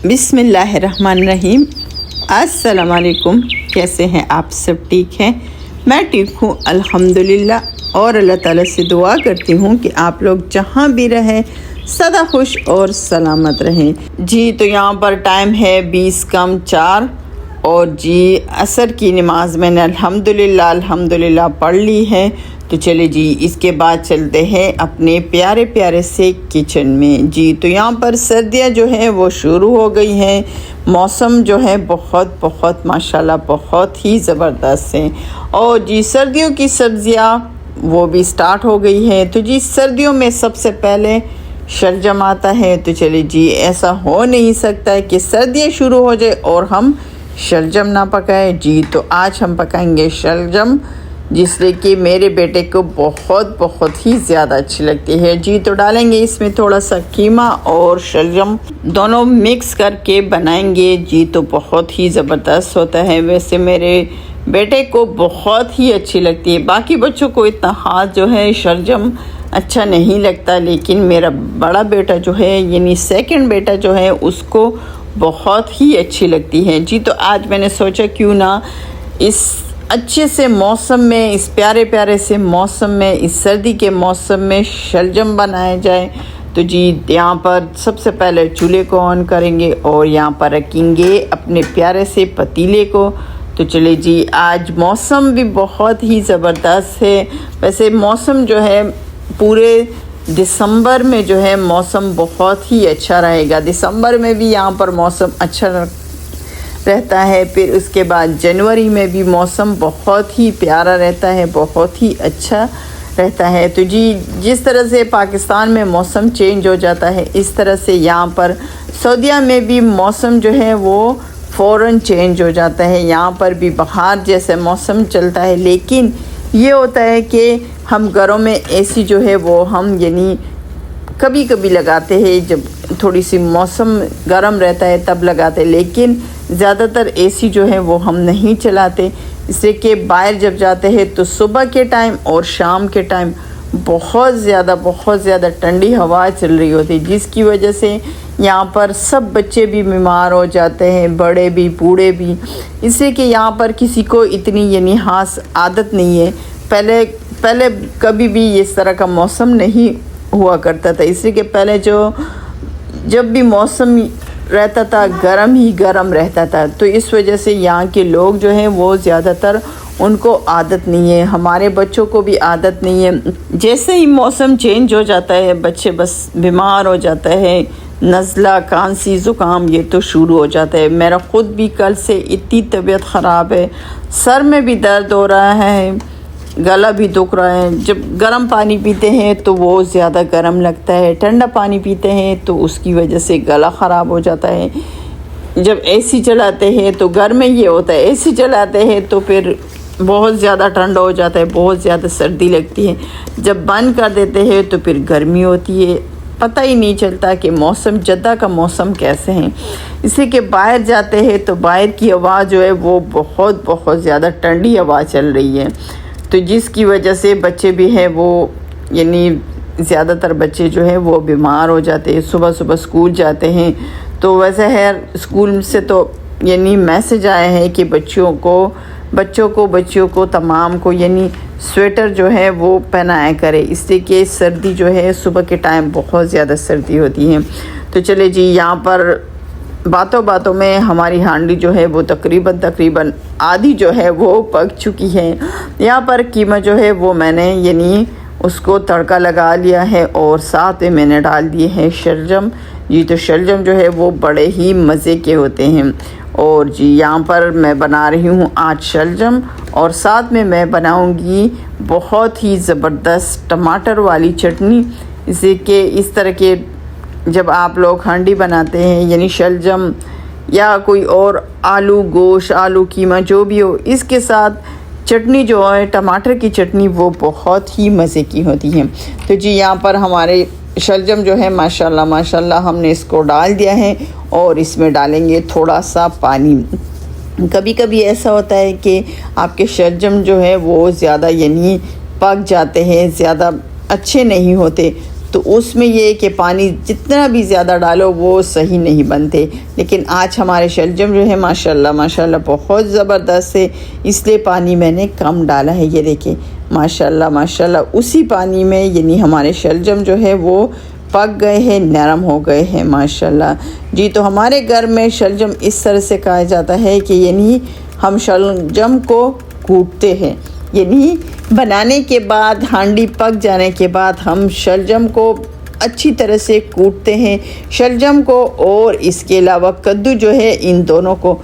बिस्मिल्लाहिर्रहमानिर्रहीम। अस्सलाम वालेकुम। कैसे हैं आप सब? ठीक हैं? मैं ठीक हूँ अल्हम्दुलिल्लाह। और अल्लाह ताला से दुआ करती हूँ कि आप लोग जहाँ भी रहें सदा खुश और सलामत रहें। जी तो यहाँ पर टाइम है 20 कम 4 और जी असर की नमाज़ मैंने अल्हम्दुलिल्लाह पढ़ ली है। तो चले जी इसके बाद चलते हैं अपने प्यारे प्यारे से किचन में। जी तो यहाँ पर सर्दियाँ जो हैं वो शुरू हो गई हैं। मौसम जो है बहुत माशाल्लाह बहुत ही ज़बरदस्त है। और जी सर्दियों की सब्ज़ियाँ वो भी स्टार्ट हो गई हैं। तो जी सर्दियों में सबसे पहले शलजम आता है। तो चले जी ऐसा हो नहीं सकता है कि सर्दियाँ शुरू हो जाए और हम शलजम ना पकाएं। जी तो आज हम पकाएंगे शलजम, जिससे कि मेरे बेटे को बहुत ही ज़्यादा अच्छी लगती है। जी तो डालेंगे इसमें थोड़ा सा कीमा और शलजम दोनों मिक्स करके बनाएंगे। जी तो बहुत ही ज़बरदस्त होता है। वैसे मेरे बेटे को बहुत ही अच्छी लगती है। बाकी बच्चों को इतना हाथ जो है शलजम अच्छा नहीं लगता, लेकिन मेरा बड़ा बेटा जो है यानी सेकंड बेटा जो है उसको बहुत ही अच्छी लगती है। जी तो आज मैंने सोचा क्यों ना इस अच्छे से मौसम में, इस प्यारे प्यारे से मौसम में, इस सर्दी के मौसम में शलजम बनाया जाए। तो जी यहाँ पर सबसे पहले चूल्हे को ऑन करेंगे और यहाँ पर रखेंगे अपने प्यारे से पतीले को। तो चले जी आज मौसम भी बहुत ही ज़बरदस्त है। वैसे मौसम जो है पूरे दिसंबर में जो है मौसम बहुत ही अच्छा रहेगा। दिसंबर में भी यहाँ पर मौसम अच्छा रहता है। फिर उसके बाद जनवरी में भी मौसम बहुत ही प्यारा रहता है, बहुत ही अच्छा रहता है। तो जी जिस तरह से पाकिस्तान में मौसम चेंज हो जाता है, इस तरह से यहाँ पर सऊदीया में भी मौसम जो है वो फ़ौरन चेंज हो जाता है। यहाँ पर भी बाहर जैसे मौसम चलता है, लेकिन ये होता है कि हम घरों में एसी जो है वो हम यानी कभी कभी लगाते हैं, जब थोड़ी सी मौसम गर्म रहता है तब लगाते हैं, लेकिन ज़्यादातर एसी जो है वो हम नहीं चलाते। इससे कि बाहर जब जाते हैं तो सुबह के टाइम और शाम के टाइम बहुत ज़्यादा ठंडी हवा चल रही होती है, जिसकी वजह से यहाँ पर सब बच्चे भी बीमार हो जाते हैं, बड़े भी बूढ़े भी। इससे कि यहाँ पर किसी को इतनी यानी खास आदत नहीं है। पहले कभी भी इस तरह का मौसम नहीं हुआ करता था। इसलिए कि पहले जब भी मौसम रहता था गरम ही गरम रहता था। तो इस वजह से यहाँ के लोग जो हैं वो ज़्यादातर उनको आदत नहीं है, हमारे बच्चों को भी आदत नहीं है। जैसे ही मौसम चेंज हो जाता है बच्चे बस बीमार हो जाता है, नज़ला खांसी ज़ुकाम ये तो शुरू हो जाता है। मेरा ख़ुद भी कल से इतनी तबीयत ख़राब है, सर में भी दर्द हो रहा है, गला भी दुख रहा है। जब गर्म पानी पीते हैं तो वो ज़्यादा गर्म लगता है, ठंडा पानी पीते हैं तो उसकी वजह से गला ख़राब हो जाता है। जब एसी चलाते हैं तो घर में ये होता है, एसी चलाते हैं तो फिर बहुत ज़्यादा ठंडा हो जाता है, बहुत ज़्यादा सर्दी लगती है। जब बंद कर देते हैं तो फिर गर्मी होती है, पता ही नहीं चलता कि मौसम जद्दा का मौसम कैसे हैं। इसलिए कि बाहर जाते हैं तो बाहर की हवा जो है वो बहुत ज़्यादा ठंडी हवा चल रही है। तो जिसकी वजह से बच्चे भी हैं वो यानी ज़्यादातर बच्चे जो हैं वो बीमार हो जाते हैं। सुबह स्कूल जाते हैं तो वैसे है स्कूल से तो यानी मैसेज आए हैं कि बच्चियों को तमाम को यानी स्वेटर जो है वो पहनाया करे, इससे कि सर्दी जो है सुबह के टाइम बहुत ज़्यादा सर्दी होती है। तो चले जी यहाँ पर बातों में हमारी हांडी जो है वो तकरीबन आधी जो है वो पक चुकी है। यहाँ पर कीमा जो है वो मैंने यानी उसको तड़का लगा लिया है और साथ में मैंने डाल दिए हैं शलजम। जी तो शलजम जो है वो बड़े ही मज़े के होते हैं। और जी यहाँ पर मैं बना रही हूँ आज शलजम और साथ में मैं बनाऊँगी बहुत ही ज़बरदस्त टमाटर वाली चटनी। इसे कि इस तरह के जब आप लोग हांडी बनाते हैं यानी शलजम या कोई और आलू गोश्त, आलू कीमा जो भी हो, इसके साथ चटनी जो है टमाटर की चटनी वो बहुत ही मज़े की होती है। तो जी यहाँ पर हमारे शलजम जो है माशाल्लाह हमने इसको डाल दिया है और इसमें डालेंगे थोड़ा सा पानी। कभी कभी ऐसा होता है कि आपके शलजम जो है वो ज़्यादा यानी पक जाते हैं, ज़्यादा अच्छे नहीं होते, तो उसमें ये कि पानी जितना भी ज़्यादा डालो वो सही नहीं बनते। लेकिन आज हमारे शलजम जो है माशाल्लाह माशाल्लाह बहुत ज़बरदस्त है, इसलिए पानी मैंने कम डाला है। ये देखिए माशाल्लाह माशाल्लाह उसी पानी में यानी हमारे शलजम जो है वो पक गए हैं, नरम हो गए हैं माशाल्लाह जी। तो हमारे घर में शलजम इस तरह से कहा जाता है कि यानी हम शलजम को कूटते हैं, यानी बनाने के बाद हांडी पक जाने के बाद हम शलजम को अच्छी तरह से कूटते हैं शलजम को, और इसके अलावा कद्दू जो है इन दोनों को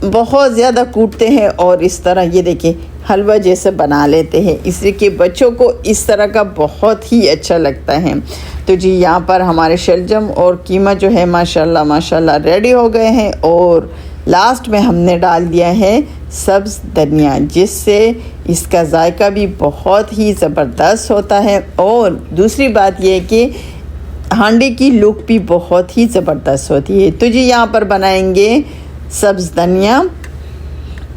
बहुत ज़्यादा कूटते हैं और इस तरह ये देखिए हलवा जैसे बना लेते हैं। इसलिए कि बच्चों को इस तरह का बहुत ही अच्छा लगता है। तो जी यहाँ पर हमारे शलजम और कीमा जो है माशाल्लाह माशाल्लाह रेडी हो गए हैं, और लास्ट में हमने डाल दिया है सब्ज़ धनिया, जिससे इसका जायका भी बहुत ही ज़बरदस्त होता है। और दूसरी बात यह है कि हांडी की लुक भी बहुत ही ज़बरदस्त होती है। तो जी यहाँ पर बनाएंगे सब्ज़ धनिया,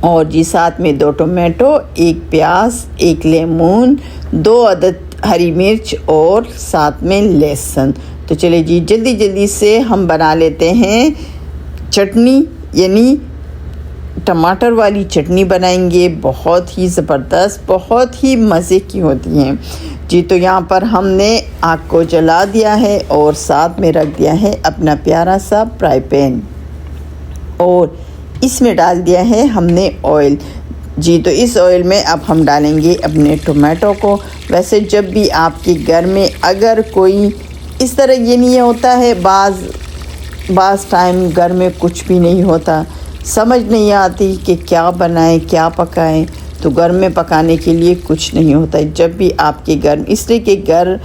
और जी साथ में 2 टोमेटो, 1 प्याज, 1 लेमन, 2 अदद हरी मिर्च और साथ में लहसुन। तो चलिए जी जल्दी जल्दी से हम बना लेते हैं चटनी, यानी टमाटर वाली चटनी बनाएंगे, बहुत ही ज़बरदस्त बहुत ही मज़े की होती हैं जी। तो यहाँ पर हमने आग को जला दिया है और साथ में रख दिया है अपना प्यारा सा फ्राई पैन, और इसमें डाल दिया है हमने ऑयल जी। तो इस ऑयल में अब हम डालेंगे अपने टोमेटो को। वैसे जब भी आपके घर में अगर कोई इस तरह ये नहीं होता है, बाज़ टाइम घर में कुछ भी नहीं होता, समझ नहीं आती कि क्या बनाएं क्या पकाएं, तो घर में पकाने के लिए कुछ नहीं होता है। जब भी आपके घर, इसलिए कि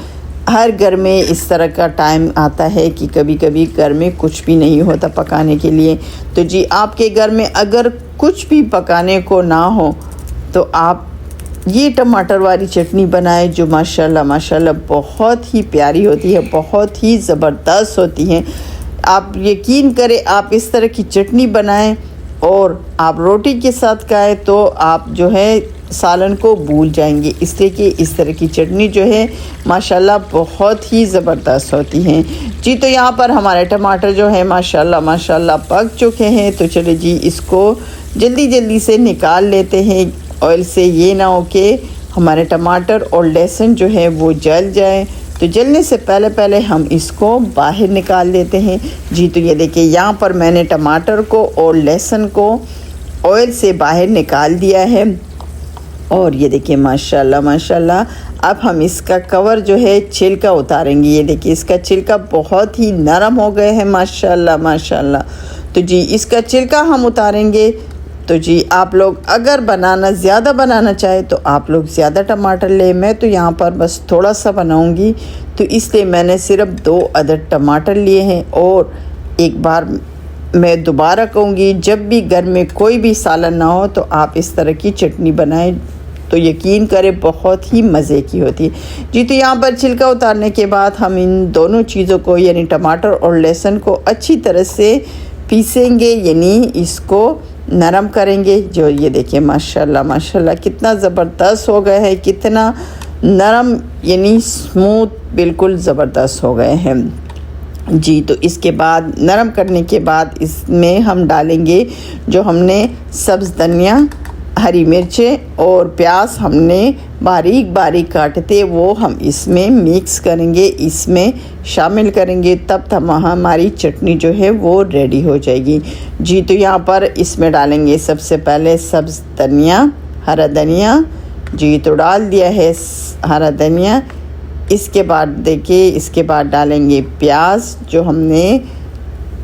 हर घर में इस तरह का टाइम आता है कि कभी कभी घर में कुछ भी नहीं होता पकाने के लिए। तो जी आपके घर में अगर कुछ भी पकाने को ना हो तो आप ये टमाटर वाली चटनी बनाएं, जो माशाल्लाह माशाल्लाह बहुत ही प्यारी होती है, बहुत ही ज़बरदस्त होती है। आप यकीन करें, आप इस तरह की चटनी बनाएं और आप रोटी के साथ खाएं तो आप जो है सालन को भूल जाएंगे, इसलिए कि इस तरह की चटनी जो है माशाल्लाह बहुत ही ज़बरदस्त होती हैं जी। तो यहाँ पर हमारे टमाटर जो है माशाल्लाह माशाल्लाह पक चुके हैं। तो चलिए जी इसको जल्दी जल्दी से निकाल लेते हैं ऑयल से, ये ना हो कि हमारे टमाटर और लहसुन जो है वो जल जाए। तो जलने से पहले हम इसको बाहर निकाल लेते हैं जी। तो ये देखिए यहाँ पर मैंने टमाटर को और लहसुन को ऑयल से बाहर निकाल दिया है, और ये देखिए माशाल्लाह माशाल्लाह अब हम इसका कवर जो है छिलका उतारेंगे। ये देखिए इसका छिलका बहुत ही नरम हो गए हैं माशाल्लाह माशाल्लाह। तो जी इसका छिलका हम उतारेंगे। तो जी आप लोग अगर ज़्यादा बनाना चाहे तो आप लोग ज़्यादा टमाटर लें, मैं तो यहाँ पर बस थोड़ा सा बनाऊँगी, तो इसलिए मैंने सिर्फ 2 अदद टमाटर लिए हैं। और एक बार मैं दोबारा कहूँगी, जब भी घर में कोई भी सालन ना हो तो आप इस तरह की चटनी बनाएं, तो यकीन करें बहुत ही मज़े की होती है जी। तो यहाँ पर छिलका उतारने के बाद हम इन दोनों चीज़ों को यानी टमाटर और लहसुन को अच्छी तरह से पीसेंगे, यानी इसको नरम करेंगे। जो ये देखिए माशाल्लाह माशाल्लाह कितना ज़बरदस्त हो गया है, कितना नरम यानी स्मूथ बिल्कुल ज़बरदस्त हो गए हैं जी। तो इसके बाद नरम करने के बाद इसमें हम डालेंगे जो हमने सब्ज़ धनिया, हरी मिर्चें और प्याज हमने बारीक बारीक काटे थे, वो हम इसमें मिक्स करेंगे, इसमें शामिल करेंगे, तब हमारी चटनी जो है वो रेडी हो जाएगी जी। तो यहाँ पर इसमें डालेंगे सबसे पहले सब्ज़ धनिया, हरा धनिया जी। तो डाल दिया है हरा धनिया। इसके बाद देखिए इसके बाद डालेंगे प्याज, जो हमने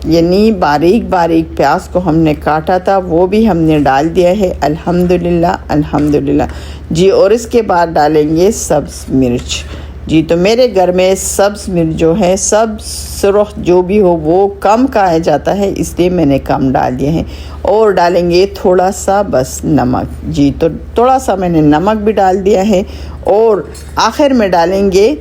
यानी बारीक बारीक प्याज को हमने काटा था वो भी हमने डाल दिया है अल्हम्दुलिल्लाह अल्हम्दुलिल्लाह जी। और इसके बाद डालेंगे सब्ज़ मिर्च जी। तो मेरे घर में सब्ज़ मिर्च जो है सब सुरख जो भी हो वो कम खाया जाता है, इसलिए मैंने कम डाल दिए हैं। और डालेंगे थोड़ा सा बस नमक जी। तो थोड़ा सा मैंने नमक भी डाल दिया है। और आखिर में डालेंगे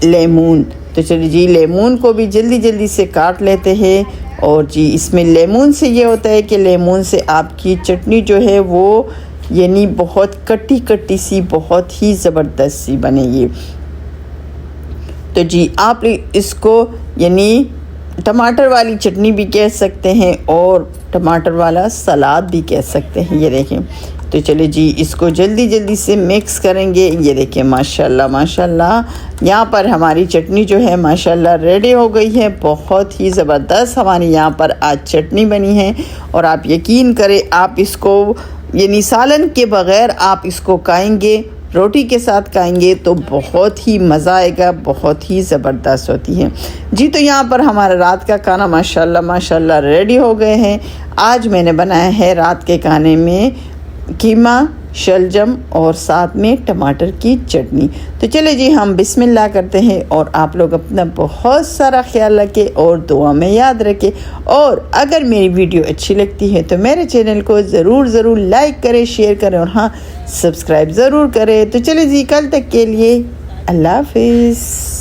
लेमन। तो चलिए जी लेमन को भी जल्दी जल्दी से काट लेते हैं। और जी इसमें लेमन से ये होता है कि लेमन से आपकी चटनी जो है वो यानी बहुत कट्टी कट्टी सी बहुत ही ज़बरदस्त सी बनेगी। तो जी आप इसको यानी टमाटर वाली चटनी भी कह सकते हैं और टमाटर वाला सलाद भी कह सकते हैं। ये देखें, तो चलिए जी इसको जल्दी जल्दी से मिक्स करेंगे। ये देखें माशाल्लाह माशाल्लाह यहाँ पर हमारी चटनी जो है माशाल्लाह रेडी हो गई है। बहुत ही ज़बरदस्त हमारी यहाँ पर आज चटनी बनी है और आप यकीन करें आप इसको यानी सालन के बग़ैर आप इसको खाएंगे, रोटी के साथ खाएंगे तो बहुत ही मज़ा आएगा, बहुत ही ज़बरदस्त होती है जी। तो यहाँ पर हमारा रात का खाना माशाल्लाह माशाल्लाह रेडी हो गए हैं। आज मैंने बनाया है रात के खाने में कीमा, शलजम और साथ में टमाटर की चटनी। तो चले जी हम बिस्मिल्लाह करते हैं और आप लोग अपना बहुत सारा ख्याल रखें और दुआ में याद रखें। और अगर मेरी वीडियो अच्छी लगती है तो मेरे चैनल को ज़रूर लाइक करें, शेयर करें और हाँ सब्सक्राइब ज़रूर करें। तो चले जी कल तक के लिए अल्लाह हाफिज़।